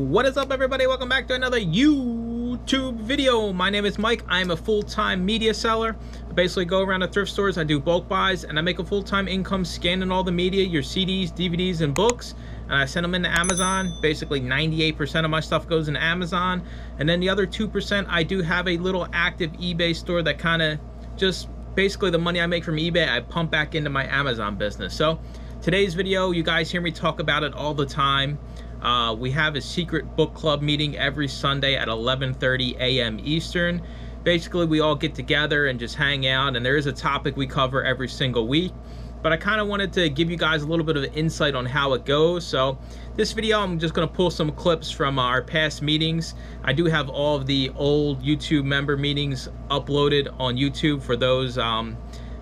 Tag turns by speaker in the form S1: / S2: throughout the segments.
S1: What is up, everybody? Welcome back to another YouTube video. My name is Mike. I'm a full-time media seller. I basically go around to thrift stores, I do bulk buys, and I make a full-time income scanning all the media, your CDs, DVDs, and books, and I send them into Amazon. Basically 98% of my stuff goes into Amazon, and then the other 2%, I do have a little active eBay store that kind of just basically the money I make from eBay, I pump back into my Amazon business. So today's video, you guys hear me talk about it all the time. We have a secret book club meeting every Sunday at 11:30 a.m. Eastern. Basically, we all get together and just hang out, and there is a topic we cover every single week. But I kind of wanted to give you guys a little bit of insight on how it goes. So this video, I'm just going to pull some clips from our past meetings. I do have all of the old YouTube member meetings uploaded on YouTube for those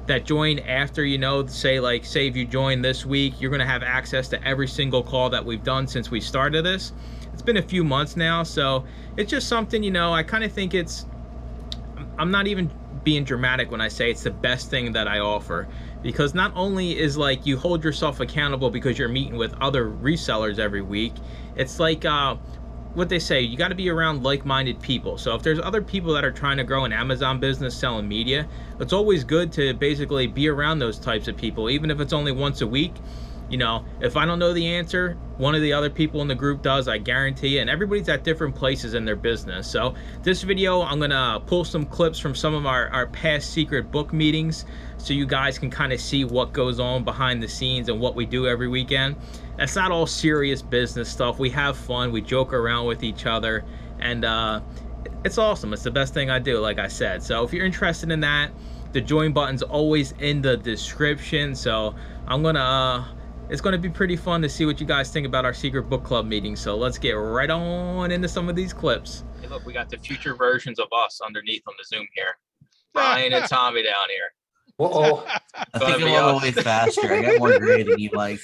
S1: that join after, you know, say if you join this week, you're gonna have access to every single call that we've done since we started this. It's been a few months now, so it's just something, you know, I kind of think I'm not even being dramatic when I say it's the best thing that I offer, because not only is like you hold yourself accountable because you're meeting with other resellers every week, it's like what they say, you got to be around like-minded people. So if there's other people that are trying to grow an Amazon business selling media, it's always good to basically be around those types of people, even if it's only once a week. You know, if I don't know the answer, one of the other people in the group does, I guarantee you, and everybody's at different places in their business. So this video, I'm gonna pull some clips from some of our past secret book meetings so you guys can kind of see what goes on behind the scenes and what we do every weekend. That's not all serious business stuff. We have fun, we joke around with each other, and it's awesome. It's the best thing I do, like I said. So if you're interested in that, the join button's always in the description. So it's gonna be pretty fun to see what you guys think about our secret book club meeting. So let's get right on into some of these clips. Hey, look, we got the future versions of us underneath on the Zoom here. Brian and Tommy down here.
S2: Uh-oh.
S3: I think you're a little way faster. I got more gray than you, Mike.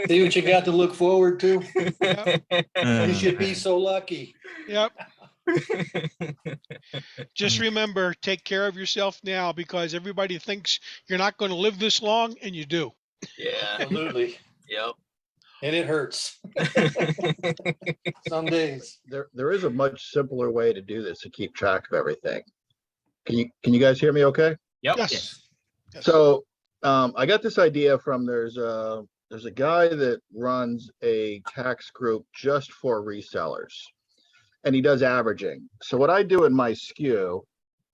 S2: See what you got to look forward to?
S4: Yep.
S2: You should be so lucky.
S4: Yep. Just remember, take care of yourself now, because everybody thinks you're not going to live this long, and you do.
S1: Yeah.
S2: Absolutely.
S1: Yep.
S2: And it hurts. Some days.
S5: There is a much simpler way to do this to keep track of everything. Can you guys hear me okay?
S1: Yep.
S4: Yes. Yes.
S5: So I got this idea from there's a guy that runs a tax group just for resellers, and he does averaging. So what I do in my SKU,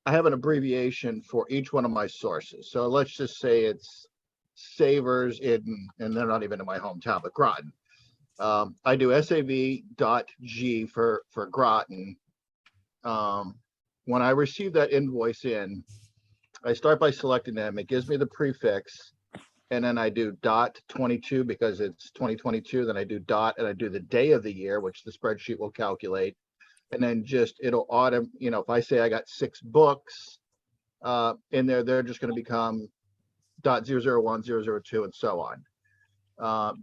S5: I have an abbreviation for each one of my sources. So let's just say it's Savers and they're not even in my hometown, but Groton. I do SAV.G for Groton. When I receive that invoice in, I start by selecting them. It gives me the prefix, and then I do .22 because it's 2022. Then I do dot, and I do the day of the year, which the spreadsheet will calculate. And then it'll you know, if I say I got 6 books in there, they're just going to become .001, 002, and so on.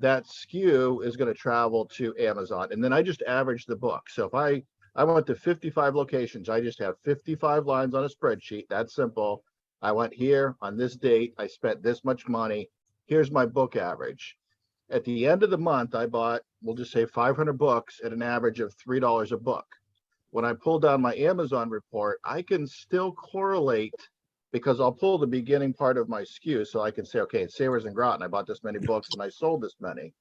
S5: That SKU is going to travel to Amazon, and then I just average the book. So if I went to 55 locations, I just have 55 lines on a spreadsheet. That's simple. I went here on this date, I spent this much money. Here's my book average. At the end of the month, I bought, we'll just say 500 books at an average of $3 a book. When I pull down my Amazon report, I can still correlate, because I'll pull the beginning part of my SKU, so I can say, okay, it's Savers and Groton, I bought this many books and I sold this many.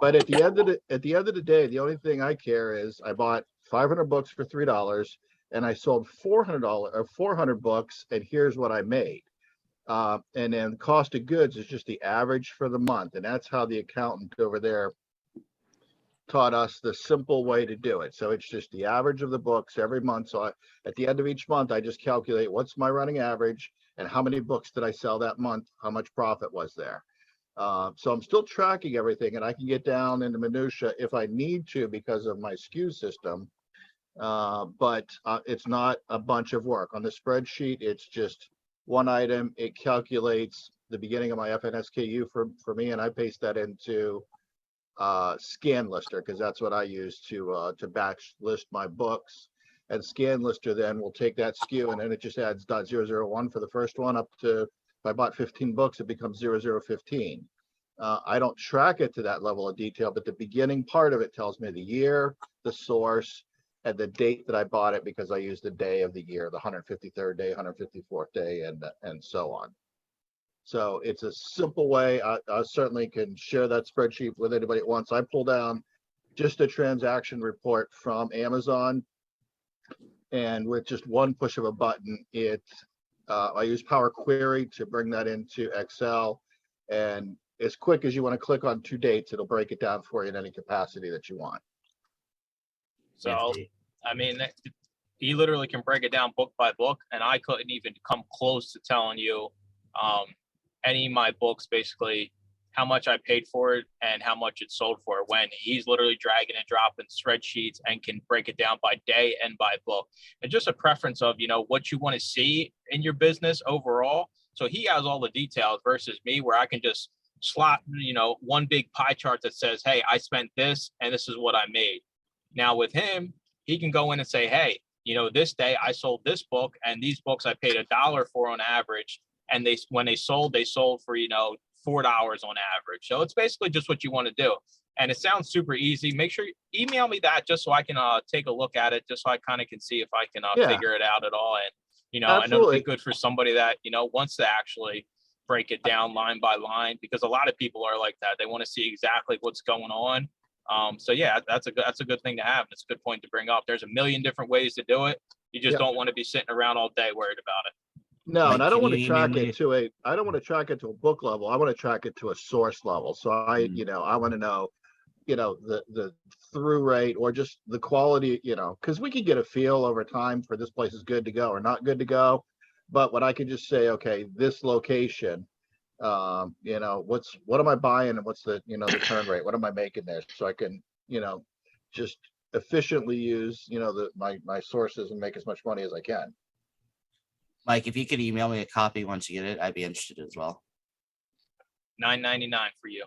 S5: But at the end of the day, the only thing I care is I bought 500 books for $3 and I sold $400 books, and here's what I made. And then the cost of goods is just the average for the month, and that's how the accountant over there taught us the simple way to do it. So it's just the average of the books every month. So at the end of each month, I just calculate what's my running average and how many books did I sell that month, how much profit was there. So I'm still tracking everything, and I can get down into minutia if I need to because of my SKU system. But it's not a bunch of work. On the spreadsheet, it's just one item. It calculates the beginning of my FNSKU for me, and I paste that into Scan Lister, because that's what I use to batch list my books. And Scan Lister then will take that SKU, and then it just adds .001 for the first one up to, if I bought 15 books, it becomes 0015. I don't track it to that level of detail, but the beginning part of it tells me the year, the source, and the date that I bought it, because I use the day of the year, the 153rd day, 154th day, and so on. So it's a simple way. I certainly can share that spreadsheet with anybody at once. I pull down just a transaction report from Amazon, and with just one push of a button, I use Power Query to bring that into Excel, and as quick as you want to click on 2 dates, it'll break it down for you in any capacity that you want.
S1: So, I mean, he literally can break it down book by book, and I couldn't even come close to telling you any of my books, basically how much I paid for it and how much it sold for, when he's literally dragging and dropping spreadsheets and can break it down by day and by book. And just a preference of, what you want to see in your business overall. So he has all the details versus me, where I can just slot, one big pie chart that says, hey, I spent this and this is what I made. Now with him, he can go in and say, hey, this day I sold this book, and these books I paid $1 for on average. And when they sold for, $4 on average. So it's basically just what you want to do. And it sounds super easy. Make sure you email me that just so I can take a look at it, just so I kind of can see if I can figure it out at all. And, I know it'd be good for somebody that, wants to actually break it down line by line, because a lot of people are like that. They want to see exactly what's going on. So yeah, that's a good thing to have. It's a good point to bring up. There's a million different ways to do it. You just don't want to be sitting around all day worried about it.
S5: No, and I don't want to track it to a book level. I want to track it to a source level. So I want to know, the through rate, or just the quality, because we can get a feel over time for this place is good to go or not good to go. But when I can just say, okay, this location, what am I buying, and what's the, the turn rate? What am I making there? So I can, just efficiently use, my sources and make as much money as I can.
S3: Mike, if you could email me a copy once you get it, I'd be interested as well.
S1: $9.99 for you.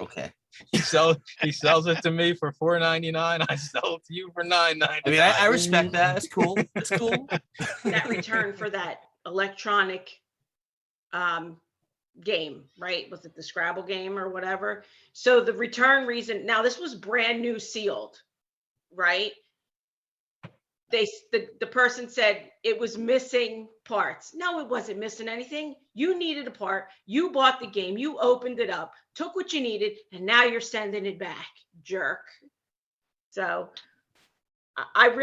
S3: Okay.
S1: He sells it to me for $4.99. I sell it to you for $9.99.
S3: I mean, I respect that. That's cool. That's cool.
S6: That return for that electronic game, right? Was it the Scrabble game or whatever? So the return reason, now this was brand new sealed, right? The person said it was missing parts. No, it wasn't missing anything. You needed a part. You bought the game. You opened it up, took what you needed, and now you're sending it back, jerk. So I was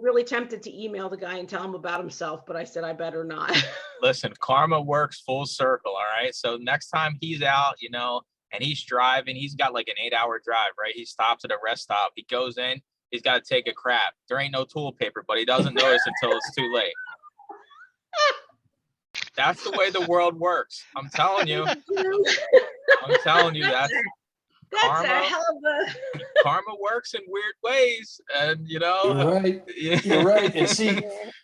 S6: really tempted to email the guy and tell him about himself, but I said I better not.
S1: Listen, karma works full circle. All right. So next time he's out, and he's driving, he's got like an 8-hour drive, right? He stops at a rest stop. He goes in. He's got to take a crap. There ain't no toilet paper, but he doesn't notice until it's too late. That's the way the world works. I'm telling you. I'm telling you, that's
S6: karma.
S1: A
S6: hell of a
S1: karma works in weird ways, and
S2: You're right. You're right. And see,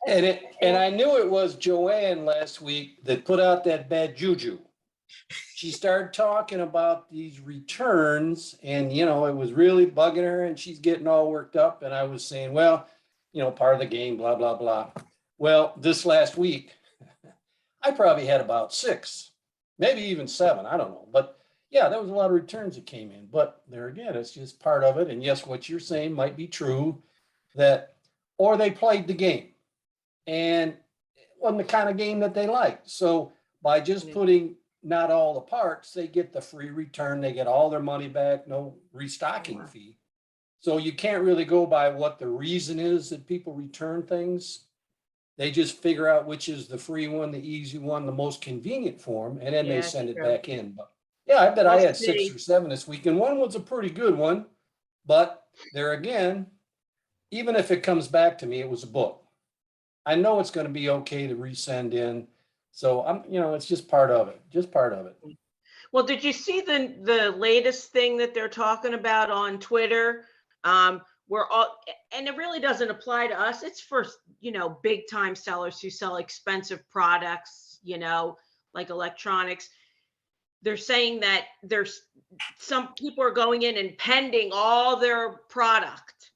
S2: and I knew it was Joanne last week that put out that bad juju. She started talking about these returns, and it was really bugging her, and she's getting all worked up. And I was saying, well, part of the game, blah blah blah. Well, this last week, I probably had about 6, maybe even 7. I don't know, but yeah, there was a lot of returns that came in. But there again, it's just part of it. And yes, what you're saying might be true, or they played the game, and it wasn't the kind of game that they liked. So by just putting not all the parts, they get the free return. They get all their money back, no restocking fee. So you can't really go by what the reason is that people return things. They just figure out which is the free one, the easy one, the most convenient form, and then they send it back in. But yeah, I bet I had 6 or 7 this week, and one was a pretty good one. But there again, even if it comes back to me, it was a book. I know it's going to be okay to resend in. So I'm, it's just part of it. Just part of it.
S6: Well, did you see the latest thing that they're talking about on Twitter? We're all, and it really doesn't apply to us. It's for, big time sellers who sell expensive products, like electronics. They're saying that there's some people are going in and pending all their product,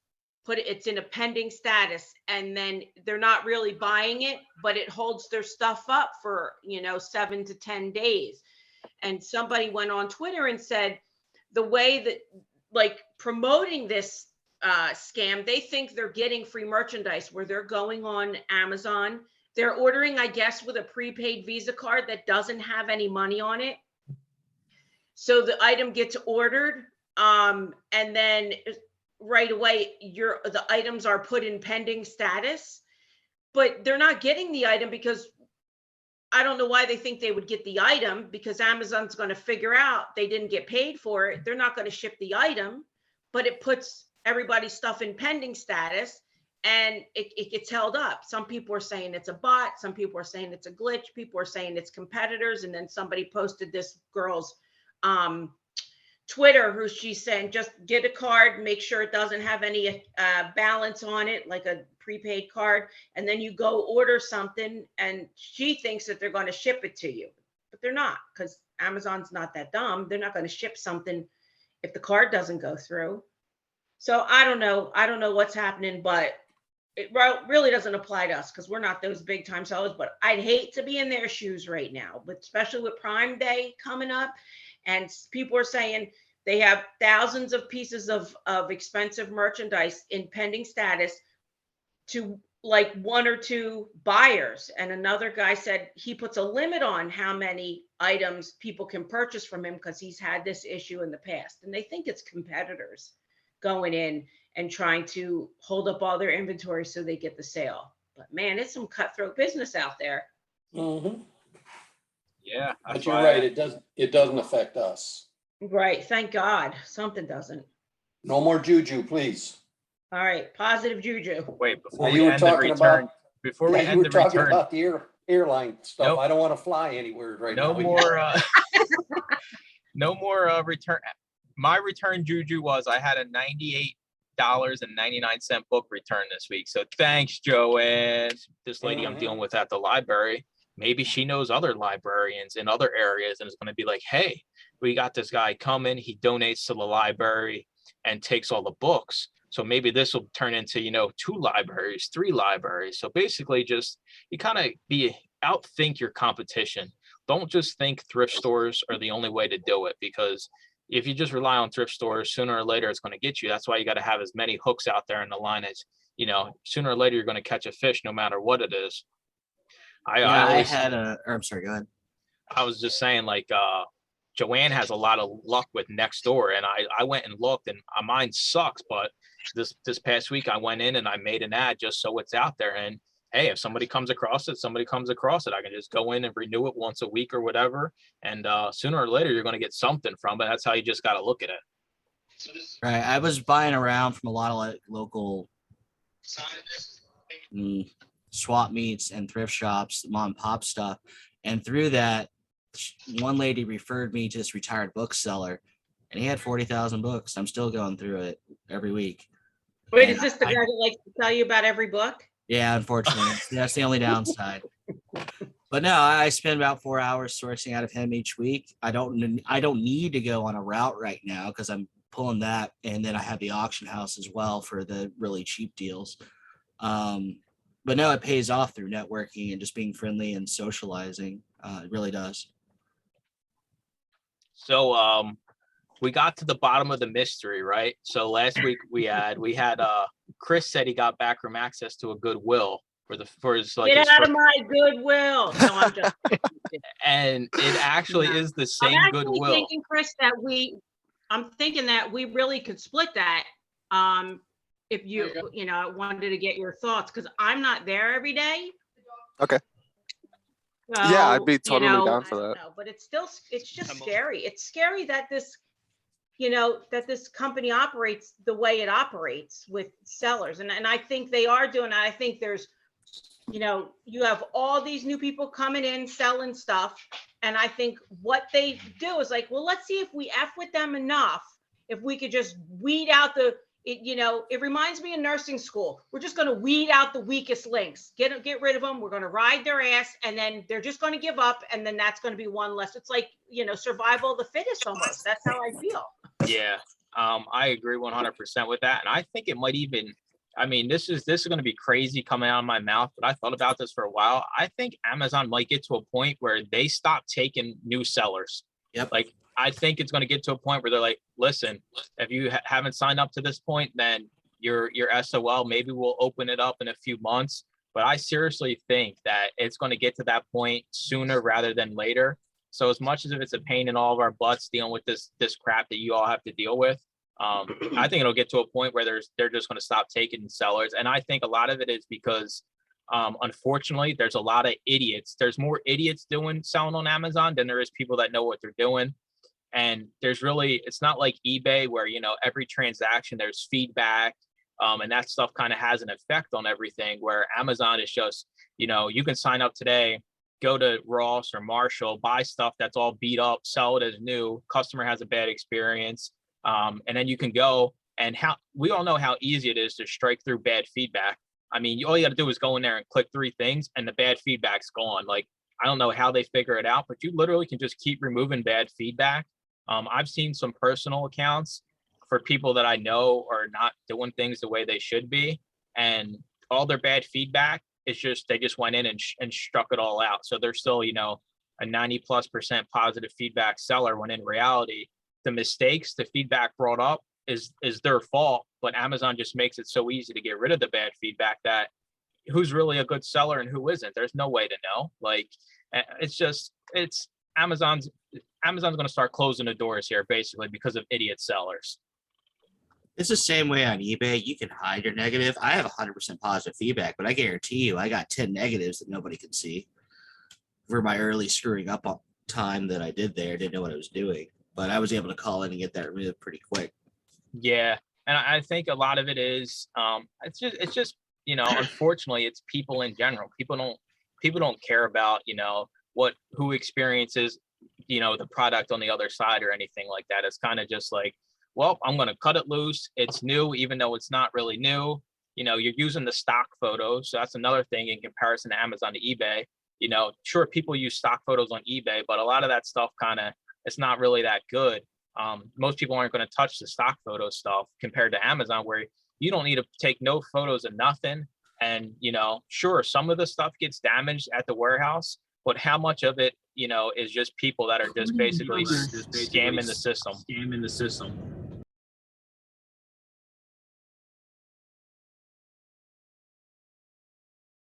S6: it's in a pending status, and then they're not really buying it, but it holds their stuff up for, 7 to 10 days. And somebody went on Twitter and said the way that, like, promoting this scam, they think they're getting free merchandise where they're going on Amazon. They're ordering, I guess, with a prepaid Visa card that doesn't have any money on it. So the item gets ordered, and then right away the items are put in pending status, but they're not getting the item because I don't know why they think they would get the item, because Amazon's going to figure out they didn't get paid for it. They're not going to ship the item, but it puts everybody's stuff in pending status, and it gets held up. Some people are saying it's a bot. Some people are saying it's a glitch. People are saying it's competitors. And then somebody posted this girl's Twitter, who she's saying, just get a card, make sure it doesn't have any balance on it, like a prepaid card, and then you go order something, and she thinks that they're going to ship it to you, but they're not, because Amazon's not that dumb. They're not going to ship something if the card doesn't go through. So I don't know what's happening, but it really doesn't apply to us because we're not those big time sellers. But I'd hate to be in their shoes right now, but especially with Prime Day coming up. And people are saying they have thousands of pieces of expensive merchandise in pending status to like 1 or 2 buyers. And another guy said he puts a limit on how many items people can purchase from him because he's had this issue in the past. And they think it's competitors going in and trying to hold up all their inventory so they get the sale. But man, it's some cutthroat business out there.
S2: Mm-hmm.
S7: Yeah,
S2: But you're right. It doesn't affect us.
S6: Right. Thank God. Something doesn't.
S2: No more juju, please.
S6: All right. Positive juju.
S7: Wait, before
S2: Now,
S7: we
S2: you were
S7: end the
S2: talking
S7: return,
S2: about,
S7: before
S2: yeah,
S7: we
S2: you
S7: end
S2: were
S7: the
S2: talking
S7: return,
S2: about the airline stuff.
S7: Nope.
S2: I don't want to fly anywhere right now.
S7: no more, no more return. My return juju was I had a $98.99 book return this week. So thanks, Joanne. This lady I'm dealing with at the library. Maybe she knows other librarians in other areas and is going to be like, hey, we got this guy coming. He donates to the library and takes all the books. So maybe this will turn into, 2 libraries, 3 libraries. So basically just you kind of outthink your competition. Don't just think thrift stores are the only way to do it, because if you just rely on thrift stores, sooner or later it's going to get you. That's why you got to have as many hooks out there in the line as, sooner or later you're going to catch a fish no matter what it is.
S3: I'm sorry, go ahead.
S7: I was just saying, like, Joanne has a lot of luck with Nextdoor, and I went and looked, and mine sucks. But this past week I went in and I made an ad just so it's out there. And hey, if somebody comes across it, I can just go in and renew it once a week or whatever. And sooner or later you're going to get something from it. That's how you just got to look at it.
S3: Right. I was buying around from a lot of like local swap meets and thrift shops, mom and pop stuff. And through that, one lady referred me to this retired bookseller, and he had 40,000 books. I'm still going through it every week.
S6: Wait,
S3: And
S6: is this the guy that likes to tell you about every book?
S3: Yeah, unfortunately, that's the only downside. But no, I spend about 4 hours sourcing out of him each week. I don't need to go on a route right now because I'm pulling that, and then I have the auction house as well for the really cheap deals. But no, it pays off through networking and just being friendly and socializing. It really does.
S7: So we got to the bottom of the mystery, right? So last week we had Chris said he got backroom access to a Goodwill for his like.
S6: Get out of my Goodwill. No, I'm just.
S7: And it actually is the same
S6: I'm actually
S7: Goodwill.
S6: thinking, Chris, I'm thinking that we really could split that. If you wanted to get your thoughts, because I'm not there every day.
S8: Okay.
S6: So,
S8: yeah, I'd be totally down for that.
S6: But it's just scary. It's scary that this company operates the way it operates with sellers. And I think they are doing it. I think there's, you have all these new people coming in, selling stuff. And I think what they do is like, well, let's see if we F with them enough. If we could just weed out it reminds me of nursing school. We're just going to weed out the weakest links, get rid of them. We're going to ride their ass, and then they're just going to give up. And then that's going to be one less. It's like, survival of the fittest almost. That's how I feel.
S7: Yeah. I agree 100% with that. And I think it might even I mean, this is going to be crazy coming out of my mouth, but I thought about this for a while. I think Amazon might get to a point where they stop taking new sellers.
S3: Yep.
S7: Like, I think it's going to get to a point where they're like, listen, if you haven't signed up to this point, then you're SOL. Maybe we'll open it up in a few months. But I seriously think that it's going to get to that point sooner rather than later. So as much as if it's a pain in all of our butts dealing with this crap that you all have to deal with, I think it'll get to a point where they're just going to stop taking sellers. And I think a lot of it is because, unfortunately, there's a lot of idiots. There's more idiots selling on Amazon than there is people that know what they're doing. And it's not like eBay where, every transaction there's feedback, and that stuff kind of has an effect on everything, where Amazon is just, you can sign up today, go to Ross or Marshall, buy stuff that's all beat up, sell it as new, customer has a bad experience. And then you can go and we all know how easy it is to strike through bad feedback. I mean, all you got to do is go in there and click 3 things and the bad feedback's gone. Like, I don't know how they figure it out, but you literally can just keep removing bad feedback. I've seen some personal accounts for people that I know are not doing things the way they should be. And all their bad feedback is just, they just went in and struck it all out. So they're still, a 90+% positive feedback seller, when in reality, the mistakes, the feedback brought up is their fault. But Amazon just makes it so easy to get rid of the bad feedback that who's really a good seller and who isn't. There's no way to know. Like, it's Amazon's going to start closing the doors here basically because of idiot sellers.
S3: It's the same way on eBay. You can hide your negative. I have 100% positive feedback, but I guarantee you I got 10 negatives that nobody can see for my early screwing up on time that I did there. Didn't know what I was doing, but I was able to call in and get that removed pretty quick.
S7: Yeah. And I think a lot of it is, it's just, unfortunately, it's people in general. People don't care about, who experiences, the product on the other side or anything like that. It's kind of just like, well, I'm going to cut it loose. It's new, even though it's not really new. You're using the stock photos. So that's another thing in comparison to Amazon to eBay. Sure, people use stock photos on eBay, but a lot of that stuff it's not really that good. Most people aren't going to touch the stock photo stuff compared to Amazon, where you don't need to take no photos of nothing. And, sure, some of the stuff gets damaged at the warehouse, but how much of it, is just people that are just basically scamming the system.